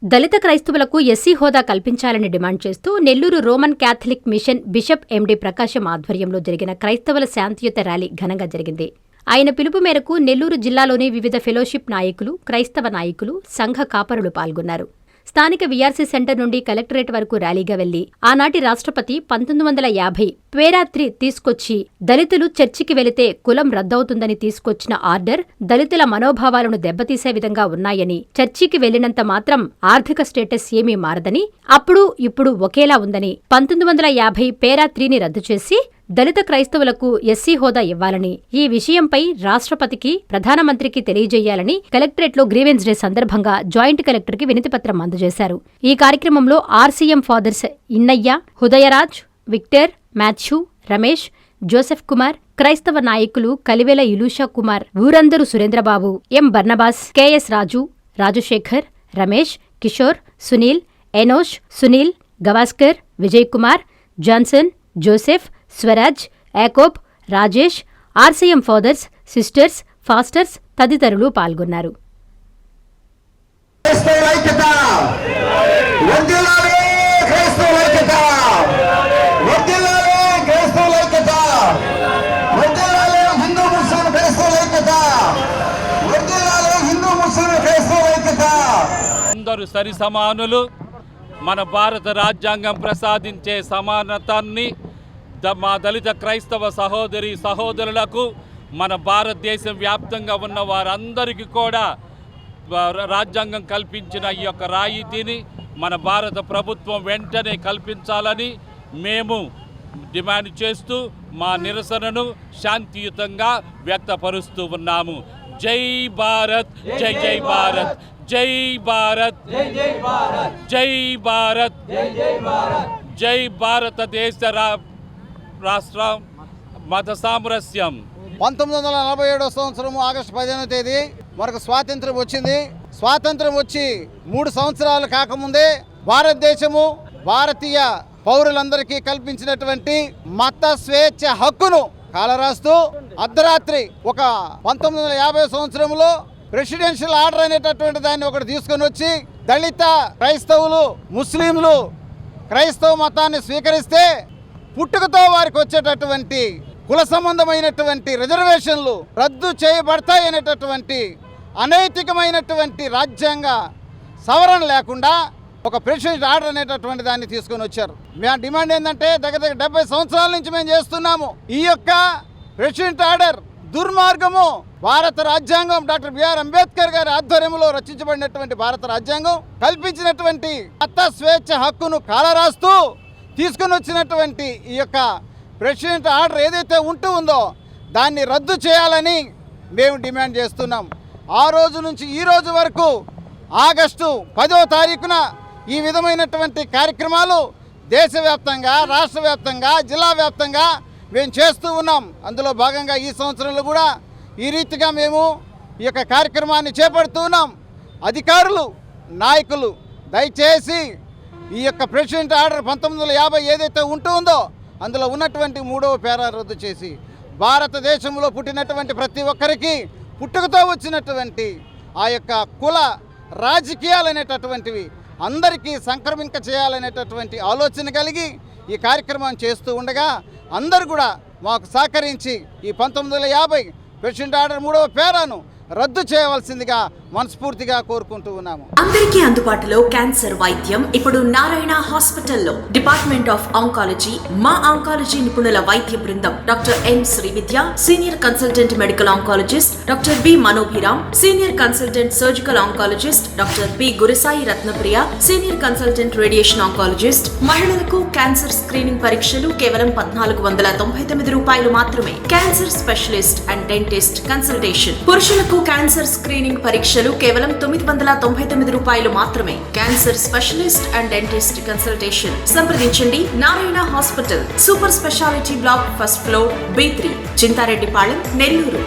దళిత క్రైస్తవులకు ఎస్సీ హోదా కల్పించాలని డిమాండ్ చేస్తూ Nellore Roman Catholic mission bishop MD Prakasam ఆధ్వర్యంలో జరిగిన క్రైస్తవుల శాంతియుత ర్యాలీ ఘనంగా జరిగింది. ఆయన పిలుపు మేరకు నెల్లూరు జిల్లాలోని వివిధ ఫెలోషిప్ నాయకులు, క్రైస్తవ నాయకులు, సంఘ కాపరులు పాల్గొన్నారు. స్థానిక వీఆర్సీ సెంటర్ నుండి కలెక్టరేట్ వరకు ర్యాలీగా వెళ్లి ఆనాటి రాష్ట్రపతి 1950 పేరాత్రి తీసుకొచ్చి దళితులు చర్చికి వెళితే కులం రద్దవుతుందని తీసుకొచ్చిన ఆర్డర్ దళితుల మనోభావాలను దెబ్బతీసే విధంగా ఉన్నాయని, చర్చికి వెళ్లినంత మాత్రం ఆర్థిక స్టేటస్ ఏమీ మారదని, అప్పుడు ఇప్పుడు ఒకేలా ఉందని 1950 పేరాత్రిని రద్దు చేసి దళిత క్రైస్తవులకు ఎస్సీ హోదా ఇవ్వాలని, ఈ విషయంపై రాష్ట్రపతికి, ప్రధానమంత్రికి తెలియజేయాలని కలెక్టరేట్లో గ్రీవెన్స్ డే సందర్భంగా జాయింట్ కలెక్టర్కి వినతిపత్రం అందజేశారు. ఈ కార్యక్రమంలో RCM fathers Innayya, Hrudayaraj, Victor, Mathew, Ramesh, Joseph Kumar, క్రైస్తవ నాయకులు Kalivela Ilusha Kumar, Urandaru Surendrababu, M Barnabas, KS Raju, Rajasekhar, Ramesh, Kishore, Sunil, Enosh, Sunil, Gavaskar, Vijay Kumar, Johnson, Joseph, Swaraj, Yakob, Rajesh, RCM fathers, sisters, pastors తదితరులు పాల్గొన్నారు. అందరూ సరి సమానులు. మన భారత రాజ్యాంగం ప్రసాదించే సమానతాన్ని మా దళిత క్రైస్తవ సహోదరి సహోదరులకు, మన భారతదేశం వ్యాప్తంగా ఉన్న వారందరికీ కూడా రాజ్యాంగం కల్పించిన ఈ యొక్క రాయితీని మన భారత ప్రభుత్వం వెంటనే కల్పించాలని మేము డిమాండ్ చేస్తూ మా నిరసనను శాంతియుతంగా వ్యక్తపరుస్తూ ఉన్నాము. జై భారత్, జై జై భారత్, జై భారత్, జై భారత్, జై భారతదేశ రాష్ట్ర మత సామరస్యం. 1947 సంవత్సరం ఆగస్టు 15వ తేదీ మనకు స్వాతంత్రం వచ్చింది. స్వాతంత్రం వచ్చి 3 సంవత్సరాలు కాకముందే భారతదేశము భారతీయ పౌరులందరికీ కల్పించినటువంటి మత స్వేచ్ఛ హక్కును కాలరాస్తూ అర్ధరాత్రి ఒక 1950 సంవత్సరంలో ప్రెసిడెన్షియల్ ఆర్డర్ అనేటటువంటి దాన్ని ఒకటి తీసుకొని వచ్చి దళిత క్రైస్తవులు, ముస్లింలు క్రైస్తవ మతాన్ని స్వీకరిస్తే పుట్టుకతో వారికి వచ్చేటటువంటి కుల సంబంధమైనటువంటి రిజర్వేషన్లు రద్దు చేయబడతాయి అనేటటువంటి అనైతికమైనటువంటి రాజ్యాంగ సవరణ లేకుండా ఒక ప్రెసిడెంట్ ఆర్డర్ అనేటటువంటి దాన్ని తీసుకొని వచ్చారు. మా డిమాండ్ ఏంటంటే దగ్గర 70 సంవత్సరాల నుంచి మేము చేస్తున్నాము. ఈ యొక్క ప్రెసిడెంట్ ఆర్డర్ దుర్మార్గము. భారత రాజ్యాంగం డాక్టర్ బిఆర్ అంబేద్కర్ గారి ఆధ్వర్యంలో రచించబడినటువంటి భారత రాజ్యాంగం కల్పించినటువంటి మత స్వేచ్ఛ హక్కును కాలరాస్తూ తీసుకుని వచ్చినటువంటి ఈ యొక్క ప్రెసిడెంట్ ఆర్డర్ ఏదైతే ఉందో దాన్ని రద్దు చేయాలని మేము డిమాండ్ చేస్తున్నాం. ఆ రోజు నుంచి ఈ రోజు వరకు ఆగస్టు 10వ తారీఖున ఈ విధమైనటువంటి కార్యక్రమాలు దేశవ్యాప్తంగా, రాష్ట్ర వ్యాప్తంగా, జిల్లా వ్యాప్తంగా మేము చేస్తూ ఉన్నాం. అందులో భాగంగా ఈ సంవత్సరంలో కూడా ఈ రీతిగా మేము ఈ యొక్క కార్యక్రమాన్ని చేపడుతూ ఉన్నాం. అధికారులు, నాయకులు దయచేసి ఈ యొక్క ప్రెసిడెంట్ ఆర్డర్ 1950 ఏదైతే ఉందో అందులో ఉన్నటువంటి 3వ పేరా రద్దు చేసి భారతదేశంలో పుట్టినటువంటి ప్రతి ఒక్కరికి పుట్టుకతో వచ్చినటువంటి ఆ యొక్క కుల రాజకీయాలు అనేటటువంటివి అందరికీ సంక్రమింప చేయాలనేటటువంటి ఆలోచన కలిగి ఈ కార్యక్రమం చేస్తూ ఉండగా అందరూ కూడా మాకు సహకరించి ఈ 1950 ప్రెసిడెంట్ ఆర్డర్ 3వ పేరాను రద్దు చేయవలసిందిగా మనస్ఫూర్తిగా కోరుకుంటూ ఉన్నాము. అందరికీ అందుబాటులో క్యాన్సర్ వైద్యం ఇప్పుడు నారాయణ హాస్పిటల్లో. డిపార్ట్మెంట్ ఆఫ్ ఆంకాలజీ, మా ఆంకాలజీ నిపుణుల వైద్య బృందం doctor M Srividya, senior consultant medical oncologist doctor B Manobhiram, senior consultant surgical oncologist doctor B Gurisai Ratnapriya, senior consultant radiation oncologist. మహిళలకు క్యాన్సర్ స్క్రీనింగ్ పరీక్షలు కేవలం 1499 రూపాయలు మాత్రమే. Cancer specialist and dentist consultation. పురుషులకు క్యాన్సర్ స్క్రీనింగ్ పరీక్షలు కేవలం 999 రూపాయలు మాత్రమే. Cancer specialist and dentist consultation సంప్రదించండి. Narayana hospital, super speciality block, first floor, B3, Chintareddypalem, Nellore.